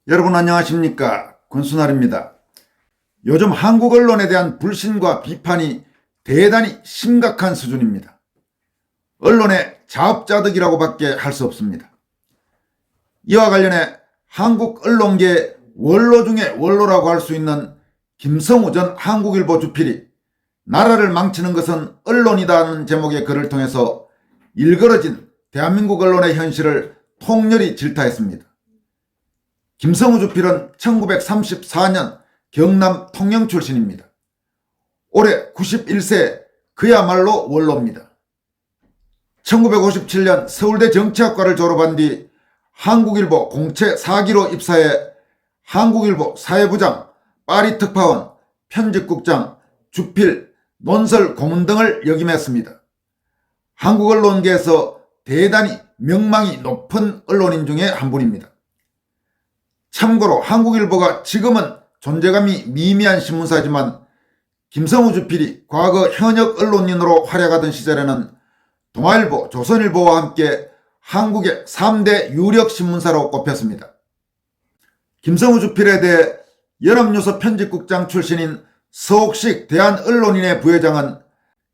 여러분 안녕하십니까? 권순할입니다. 요즘 한국 언론에 대한 불신과 비판이 대단히 심각한 수준입니다. 언론의 자업자득이라고밖에 할 수 없습니다. 이와 관련해 한국 언론계의 원로 중에 원로라고 할 수 있는 김성우 전 한국일보 주필이 나라를 망치는 것은 언론이다는 제목의 글을 통해서 일그러진 대한민국 언론의 현실을 통렬히 질타했습니다. 김성우 주필은 1934년 경남 통영 출신입니다. 올해 91세, 그야말로 원로입니다. 1957년 서울대 정치학과를 졸업한 뒤 한국일보 공채 4기로 입사해 한국일보 사회부장, 파리 특파원, 편집국장, 주필, 논설 고문 등을 역임했습니다. 한국 언론계에서 대단히 명망이 높은 언론인 중에 한 분입니다. 참고로 한국일보가 지금은 존재감이 미미한 신문사지만 김성우 주필이 과거 현역 언론인으로 활약하던 시절에는 동아일보, 조선일보와 함께 한국의 3대 유력 신문사로 꼽혔습니다. 김성우 주필에 대해 연합뉴스 편집국장 출신인 서옥식 대한언론인의 부회장은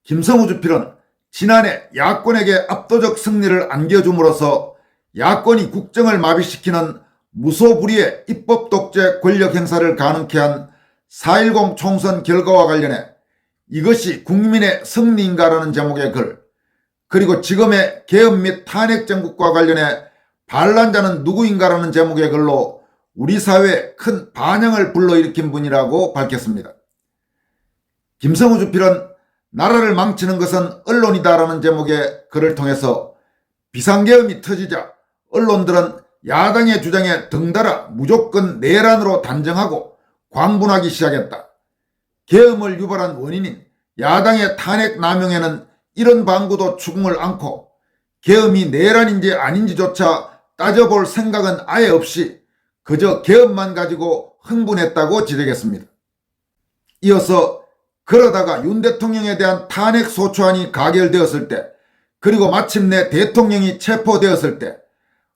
김성우 주필은 지난해 야권에게 압도적 승리를 안겨줌으로써 야권이 국정을 마비시키는 무소불위의 입법 독재 권력 행사를 가능케 한 4.10 총선 결과와 관련해 이것이 국민의 승리인가라는 제목의 글, 그리고 지금의 개헌 및 탄핵 정국과 관련해 반란자는 누구인가라는 제목의 글로 우리 사회에 큰 반향을 불러일으킨 분이라고 밝혔습니다. 김성우 주필은 나라를 망치는 것은 언론이다라는 제목의 글을 통해서 비상계엄이 터지자 언론들은 야당의 주장에 등달아 무조건 내란으로 단정하고 광분하기 시작했다. 계엄을 유발한 원인인 야당의 탄핵 남용에는 이런 방구도 추궁을 않고 계엄이 내란인지 아닌지조차 따져볼 생각은 아예 없이 그저 계엄만 가지고 흥분했다고 지적했습니다. 이어서 그러다가 윤 대통령에 대한 탄핵 소추안이 가결되었을 때, 그리고 마침내 대통령이 체포되었을 때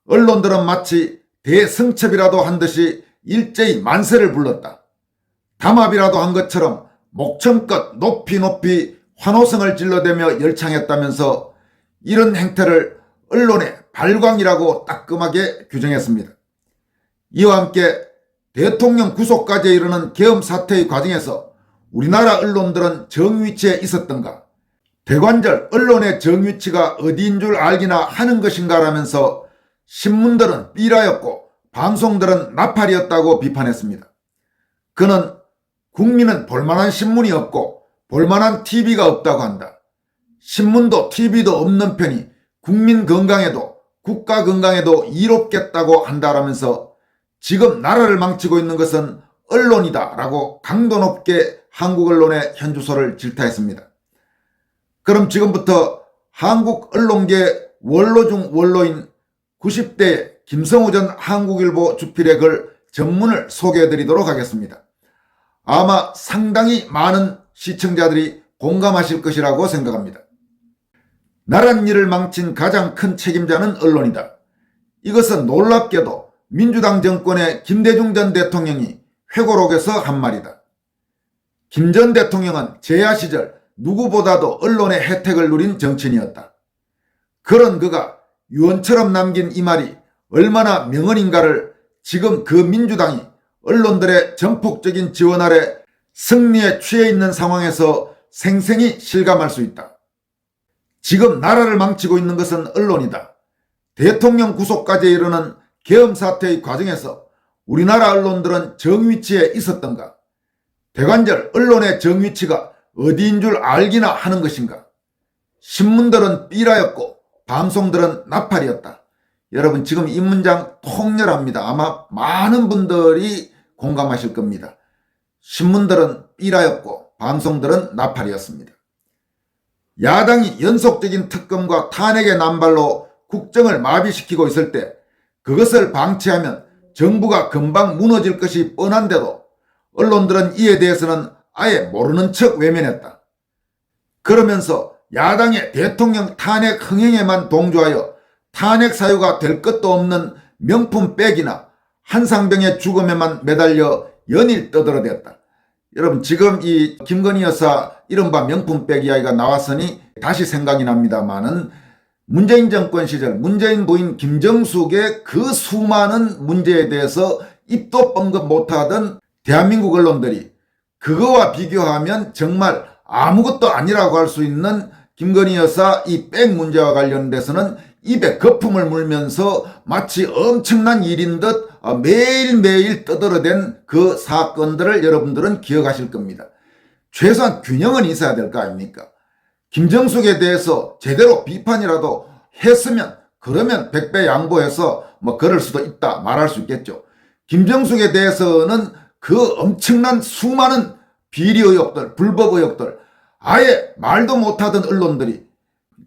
언론들은 마치 대승첩이라도 한 듯이 일제히 만세를 불렀다. 담합이라도 한 것처럼 목청껏 높이 환호성을 질러대며 열창했다면서 이런 행태를 언론의 발광이라고 따끔하게 규정했습니다. 이와 함께 대통령 구속까지 이르는 계엄 사태의 과정에서 우리나라 언론들은 정위치에 있었던가, 대관절 언론의 정위치가 어디인 줄 알기나 하는 것인가 라면서 신문들은 삐라였고 방송들은 나팔이었다고 비판했습니다. 그는 국민은 볼만한 신문이 없고 볼만한 TV가 없다고 한다. 신문도 TV도 없는 편이 국민 건강에도 국가 건강에도 이롭겠다고 한다라면서 지금 나라를 망치고 있는 것은 언론이다 라고 강도 높게 한국 언론의 현주소를 질타했습니다. 그럼 지금부터 한국 언론계 원로 중 원로인 90대 김성우 전 한국일보 주필의 글 전문을 소개해드리도록 하겠습니다. 아마 상당히 많은 시청자들이 공감하실 것이라고 생각합니다. 나랏일을 망친 가장 큰 책임자는 언론이다. 이것은 놀랍게도 민주당 정권의 김대중 전 대통령이 회고록에서 한 말이다. 김 전 대통령은 재야 시절 누구보다도 언론의 혜택을 누린 정치인이었다. 그런 그가 유언처럼 남긴 이 말이 얼마나 명언인가를 지금 그 민주당이 언론들의 전폭적인 지원 아래 승리에 취해 있는 상황에서 생생히 실감할 수 있다. 지금 나라를 망치고 있는 것은 언론이다. 대통령 구속까지 이르는 계엄 사태의 과정에서 우리나라 언론들은 정위치에 있었던가? 대관절 언론의 정위치가 어디인 줄 알기나 하는 것인가? 신문들은 삐라였고 방송들은 나팔이었다. 여러분 지금 이 문장 통렬합니다. 아마 많은 분들이 공감하실 겁니다. 신문들은 삐라였고 방송들은 나팔이었습니다. 야당이 연속적인 특검과 탄핵의 남발로 국정을 마비시키고 있을 때 그것을 방치하면 정부가 금방 무너질 것이 뻔한데도 언론들은 이에 대해서는 아예 모르는 척 외면했다. 그러면서 야당의 대통령 탄핵 흥행에만 동조하여 탄핵 사유가 될 것도 없는 명품 백이나 한상병의 죽음에만 매달려 연일 떠들어댔다. 여러분, 지금 이 김건희 여사 이른바 명품백 이야기가 나왔으니 다시 생각이 납니다만은 문재인 정권 시절 문재인 부인 김정숙의 그 수많은 문제에 대해서 입도 뻥긋 못하던 대한민국 언론들이 그거와 비교하면 정말 아무것도 아니라고 할 수 있는 김건희 여사 이 백 문제와 관련돼서는 입에 거품을 물면서 마치 엄청난 일인 듯 매일매일 떠들어댄 그 사건들을 여러분들은 기억하실 겁니다. 최소한 균형은 있어야 될 거 아닙니까? 김정숙에 대해서 제대로 비판이라도 했으면 그러면 100배 양보해서 그럴 수도 있다 말할 수 있겠죠. 김정숙에 대해서는 그 엄청난 수많은 비리 의혹들, 불법 의혹들, 아예 말도 못하던 언론들이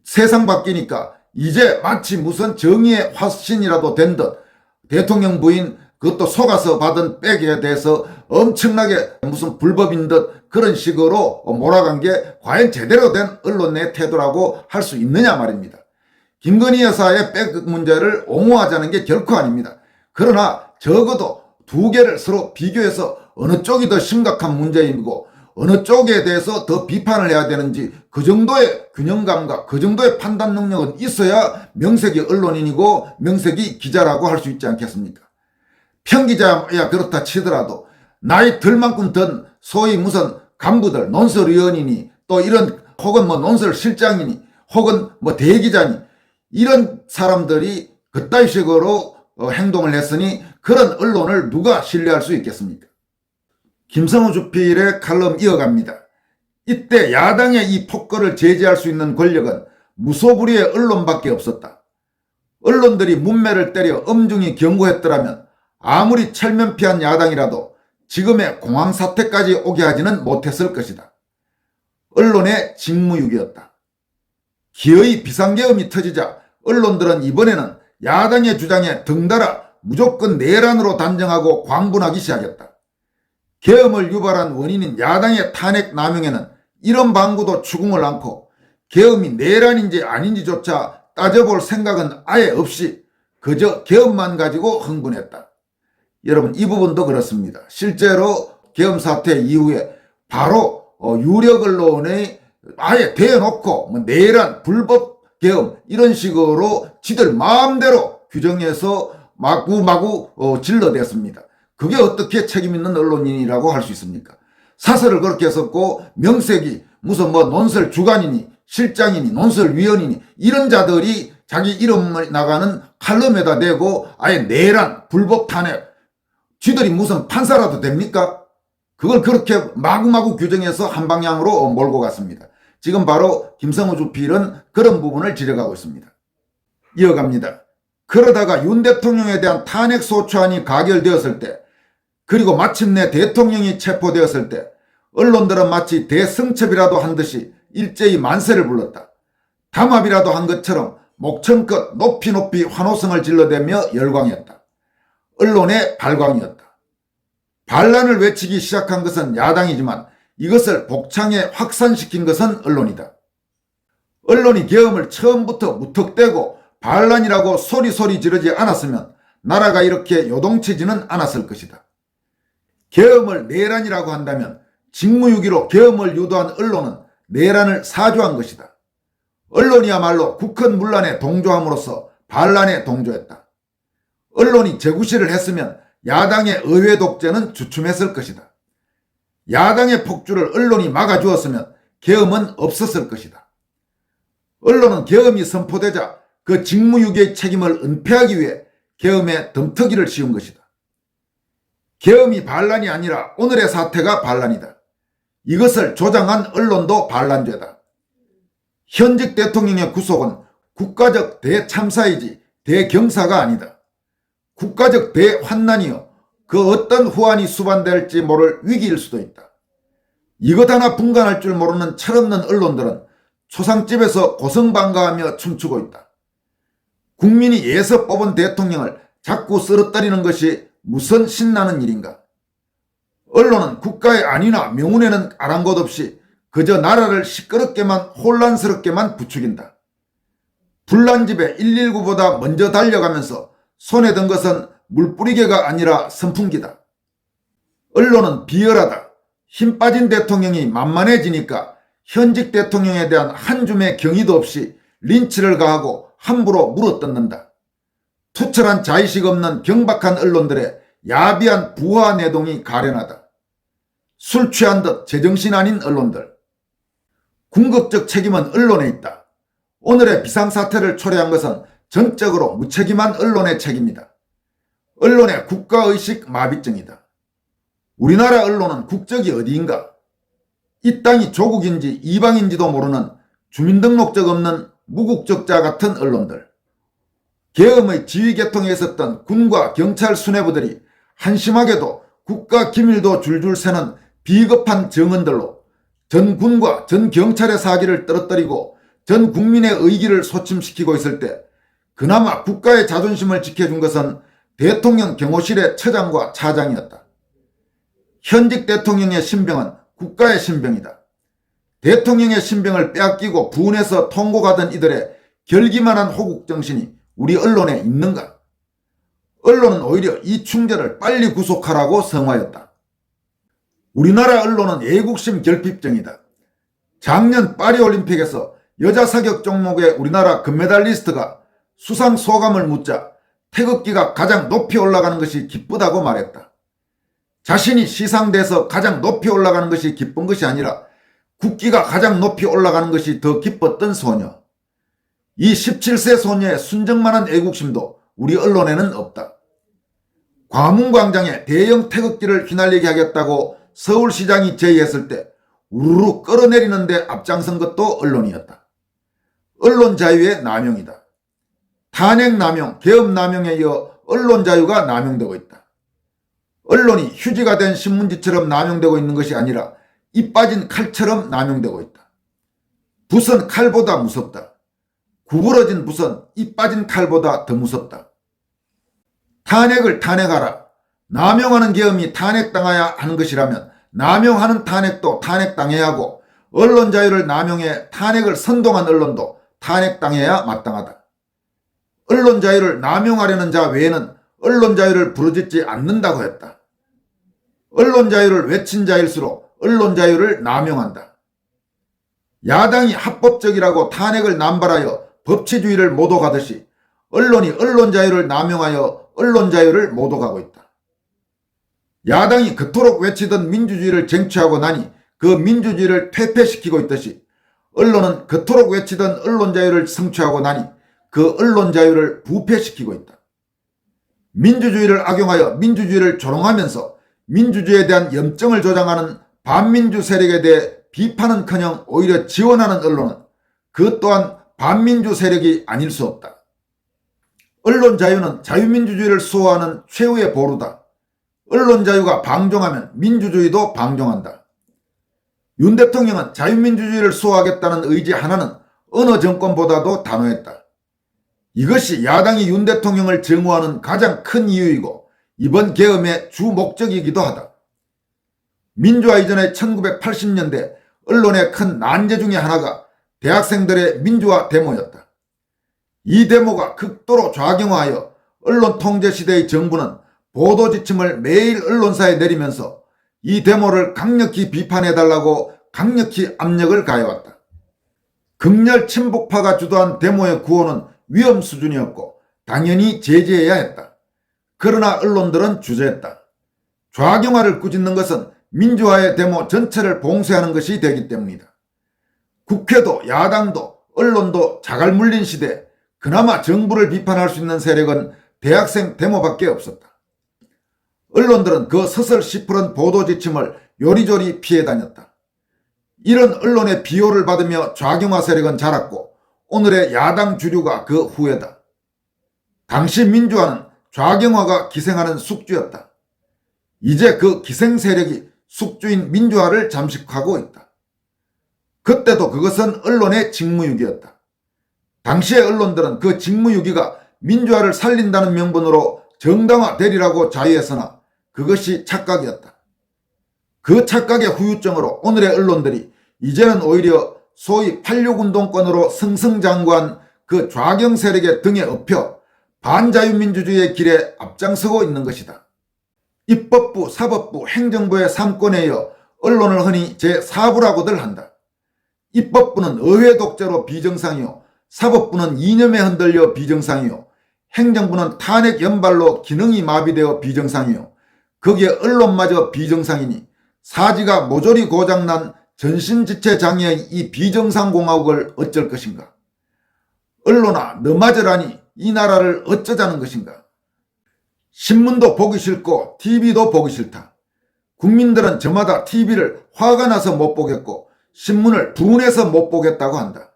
세상 바뀌니까 이제 마치 무슨 정의의 화신이라도 된 듯 대통령 부인 그것도 속아서 받은 백에 대해서 엄청나게 무슨 불법인 듯 그런 식으로 몰아간 게 과연 제대로 된 언론의 태도라고 할 수 있느냐 말입니다. 김건희 여사의 백 문제를 옹호하자는 게 결코 아닙니다. 그러나 적어도 두 개를 서로 비교해서 어느 쪽이 더 심각한 문제이고 어느 쪽에 대해서 더 비판을 해야 되는지 그 정도의 균형감과 그 정도의 판단 능력은 있어야 명색이 언론인이고 명색이 기자라고 할 수 있지 않겠습니까? 평기자야 그렇다 치더라도 나이 들만큼 든 소위 무슨 간부들, 논설위원이니 또 이런 혹은 논설실장이니 혹은 대기자니 이런 사람들이 그따위 식으로 행동을 했으니 그런 언론을 누가 신뢰할 수 있겠습니까? 김성호 주필의 칼럼 이어갑니다. 이때 야당의 이 폭거를 제지할 수 있는 권력은 무소불위의 언론밖에 없었다. 언론들이 문매를 때려 엄중히 경고했더라면 아무리 철면피한 야당이라도 지금의 공황 사태까지 오게 하지는 못했을 것이다. 언론의 직무유기였다. 기어이 비상계엄이 터지자 언론들은 이번에는 야당의 주장에 등달아 무조건 내란으로 단정하고 광분하기 시작했다. 계엄을 유발한 원인인 야당의 탄핵 남용에는 이런 방구도 추궁을 않고 계엄이 내란인지 아닌지조차 따져볼 생각은 아예 없이 그저 계엄만 가지고 흥분했다. 여러분, 이 부분도 그렇습니다. 실제로 계엄 사태 이후에 바로 유력 언론에 아예 대놓고 내란, 불법 계엄 이런 식으로 지들 마음대로 규정해서 마구마구 질러댔습니다. 그게 어떻게 책임있는 언론인이라고 할 수 있습니까? 사설을 그렇게 썼고 명색이 무슨 논설 주간이니 실장이니 논설위원이니 이런 자들이 자기 이름을 나가는 칼럼에다 대고 아예 내란, 불법 탄핵 쥐들이 무슨 판사라도 됩니까? 그걸 그렇게 마구마구 규정해서 한 방향으로 몰고 갔습니다. 지금 바로 김성호 주필은 그런 부분을 지적하고 있습니다. 이어갑니다. 그러다가 윤 대통령에 대한 탄핵 소추안이 가결되었을 때 그리고 마침내 대통령이 체포되었을 때 언론들은 마치 대승첩이라도 한 듯이 일제히 만세를 불렀다. 담합이라도 한 것처럼 목청껏 높이 높이 환호성을 질러대며 열광했다. 언론의 발광이었다. 반란을 외치기 시작한 것은 야당이지만 이것을 복창해 확산시킨 것은 언론이다. 언론이 계엄을 처음부터 무턱대고 반란이라고 소리소리 지르지 않았으면 나라가 이렇게 요동치지는 않았을 것이다. 계엄을 내란이라고 한다면 직무유기로 계엄을 유도한 언론은 내란을 사주한 것이다. 언론이야말로 국헌문란에 동조함으로써 반란에 동조했다. 언론이 재구시를 했으면 야당의 의회 독재는 주춤했을 것이다. 야당의 폭주를 언론이 막아주었으면 계엄은 없었을 것이다. 언론은 계엄이 선포되자 그 직무유기의 책임을 은폐하기 위해 계엄에 덤터기를 씌운 것이다. 계엄이 반란이 아니라 오늘의 사태가 반란이다. 이것을 조장한 언론도 반란죄다. 현직 대통령의 구속은 국가적 대참사이지 대경사가 아니다. 국가적 대환난이요 그 어떤 후환이 수반될지 모를 위기일 수도 있다. 이것 하나 분간할 줄 모르는 철없는 언론들은 초상집에서 고성방가하며 춤추고 있다. 국민이 예서 뽑은 대통령을 자꾸 쓰러뜨리는 것이 무슨 신나는 일인가? 언론은 국가의 안위나 명운에는 아랑곳 없이 그저 나라를 시끄럽게만 혼란스럽게만 부추긴다. 불난 집에 119보다 먼저 달려가면서 손에 든 것은 물뿌리개가 아니라 선풍기다. 언론은 비열하다. 힘 빠진 대통령이 만만해지니까 현직 대통령에 대한 한 줌의 경의도 없이 린치를 가하고 함부로 물어뜯는다. 투철한 자의식 없는 경박한 언론들의 야비한 부하 내동이 가련하다. 술 취한 듯 제정신 아닌 언론들. 궁극적 책임은 언론에 있다. 오늘의 비상사태를 초래한 것은 전적으로 무책임한 언론의 책임이다. 언론의 국가의식 마비증이다. 우리나라 언론은 국적이 어디인가? 이 땅이 조국인지 이방인지도 모르는 주민등록증 없는 무국적자 같은 언론들. 계엄의 지휘계통에 있었던 군과 경찰 수뇌부들이 한심하게도 국가 기밀도 줄줄 새는 비겁한 정언들로 전 군과 전 경찰의 사기를 떨어뜨리고 전 국민의 의기를 소침시키고 있을 때 그나마 국가의 자존심을 지켜준 것은 대통령 경호실의 처장과 차장이었다. 현직 대통령의 신병은 국가의 신병이다. 대통령의 신병을 빼앗기고 분해서 통곡하던 이들의 결기만한 호국정신이 우리 언론에 있는가? 언론은 오히려 이 충절을 빨리 구속하라고 성화했다. 우리나라 언론은 애국심 결핍증이다. 작년 파리올림픽에서 여자 사격 종목의 우리나라 금메달리스트가 수상 소감을 묻자 태극기가 가장 높이 올라가는 것이 기쁘다고 말했다. 자신이 시상돼서 가장 높이 올라가는 것이 기쁜 것이 아니라 국기가 가장 높이 올라가는 것이 더 기뻤던 소녀. 이 17세 소녀의 순정만한 애국심도 우리 언론에는 없다. 광화문광장에 대형 태극기를 휘날리게 하겠다고 서울시장이 제의했을 때 우르르 끌어내리는 데 앞장선 것도 언론이었다. 언론 자유의 남용이다. 탄핵 남용, 계엄 남용에 이어 언론 자유가 남용되고 있다. 언론이 휴지가 된 신문지처럼 남용되고 있는 것이 아니라 이 빠진 칼처럼 남용되고 있다. 붓은 칼보다 무섭다. 구부러진 붓은 이 빠진 칼보다 더 무섭다. 탄핵을 탄핵하라. 남용하는 계엄이 탄핵당해야 하는 것이라면 남용하는 탄핵도 탄핵당해야 하고 언론 자유를 남용해 탄핵을 선동한 언론도 탄핵당해야 마땅하다. 언론 자유를 남용하려는 자 외에는 언론 자유를 부르짖지 않는다고 했다. 언론 자유를 외친 자일수록 언론 자유를 남용한다. 야당이 합법적이라고 탄핵을 남발하여 법치주의를 모독하듯이 언론이 언론 자유를 남용하여 언론 자유를 모독하고 있다. 야당이 그토록 외치던 민주주의를 쟁취하고 나니 그 민주주의를 퇴폐시키고 있듯이 언론은 그토록 외치던 언론 자유를 성취하고 나니 그 언론 자유를 부패시키고 있다. 민주주의를 악용하여 민주주의를 조롱하면서 민주주의에 대한 염증을 조장하는 반민주 세력에 대해 비판은커녕 오히려 지원하는 언론은 그 또한 반민주 세력이 아닐 수 없다. 언론 자유는 자유민주주의를 수호하는 최후의 보루다. 언론 자유가 방종하면 민주주의도 방종한다. 윤 대통령은 자유민주주의를 수호하겠다는 의지 하나는 어느 정권보다도 단호했다. 이것이 야당이 윤 대통령을 증오하는 가장 큰 이유이고 이번 계엄의 주 목적이기도 하다. 민주화 이전의 1980년대 언론의 큰 난제 중에 하나가 대학생들의 민주화 데모였다. 이 데모가 극도로 좌경화하여 언론 통제 시대의 정부는 보도 지침을 매일 언론사에 내리면서 이 데모를 강력히 비판해달라고 강력히 압력을 가해왔다. 극렬 친북파가 주도한 데모의 구호는 위험 수준이었고 당연히 제재해야 했다. 그러나 언론들은 주저했다. 좌경화를 꾸짖는 것은 민주화의 데모 전체를 봉쇄하는 것이 되기 때문이다. 국회도 야당도 언론도 자갈 물린 시대 그나마 정부를 비판할 수 있는 세력은 대학생 데모밖에 없었다. 언론들은 그 서슬 시푸른 보도 지침을 요리조리 피해 다녔다. 이런 언론의 비호를 받으며 좌경화 세력은 자랐고 오늘의 야당 주류가 그 후예다. 당시 민주화는 좌경화가 기생하는 숙주였다. 이제 그 기생 세력이 숙주인 민주화를 잠식하고 있다. 그때도 그것은 언론의 직무유기였다. 당시의 언론들은 그 직무유기가 민주화를 살린다는 명분으로 정당화되리라고 자유했으나 그것이 착각이었다. 그 착각의 후유증으로 오늘의 언론들이 이제는 오히려 소위 86운동권으로 승승장구한 그 좌경 세력의 등에 업혀 반자유민주주의의 길에 앞장서고 있는 것이다. 입법부, 사법부, 행정부의 3권에 이어 언론을 흔히 제4부라고들 한다. 입법부는 의회 독재로 비정상이요, 사법부는 이념에 흔들려 비정상이요, 행정부는 탄핵 연발로 기능이 마비되어 비정상이요, 거기에 언론마저 비정상이니 사지가 모조리 고장난 전신지체장애의 이 비정상공화국을 어쩔 것인가? 언론아, 너 맞으라니 이 나라를 어쩌자는 것인가? 신문도 보기 싫고 TV도 보기 싫다. 국민들은 저마다 TV를 화가 나서 못 보겠고 신문을 분해서 못 보겠다고 한다.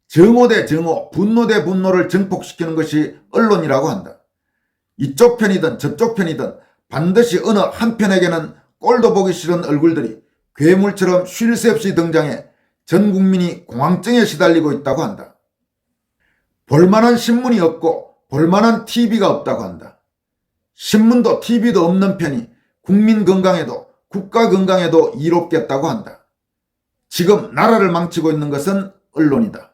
정오 대 정오, 분노 대 분노를 증폭시키는 것이 언론이라고 한다. 이쪽 편이든 저쪽 편이든 반드시 어느 한편에게는 꼴도 보기 싫은 얼굴들이 괴물처럼 쉴 새 없이 등장해 전 국민이 공황증에 시달리고 있다고 한다. 볼만한 신문이 없고 볼만한 TV가 없다고 한다. 신문도 TV도 없는 편이 국민 건강에도 국가 건강에도 이롭겠다고 한다. 지금 나라를 망치고 있는 것은 언론이다.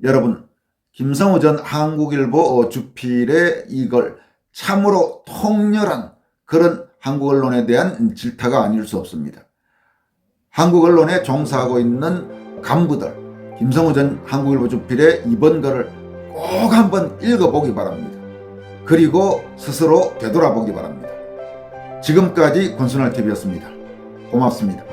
여러분, 김성우 전 한국일보 주필의 이걸 참으로 통렬한 그런 한국 언론에 대한 질타가 아닐 수 없습니다. 한국 언론에 종사하고 있는 간부들, 김성우 전 한국일보 주필의 이번 글을 꼭 한번 읽어보기 바랍니다. 그리고 스스로 되돌아보기 바랍니다. 지금까지 권순할TV였습니다. 고맙습니다.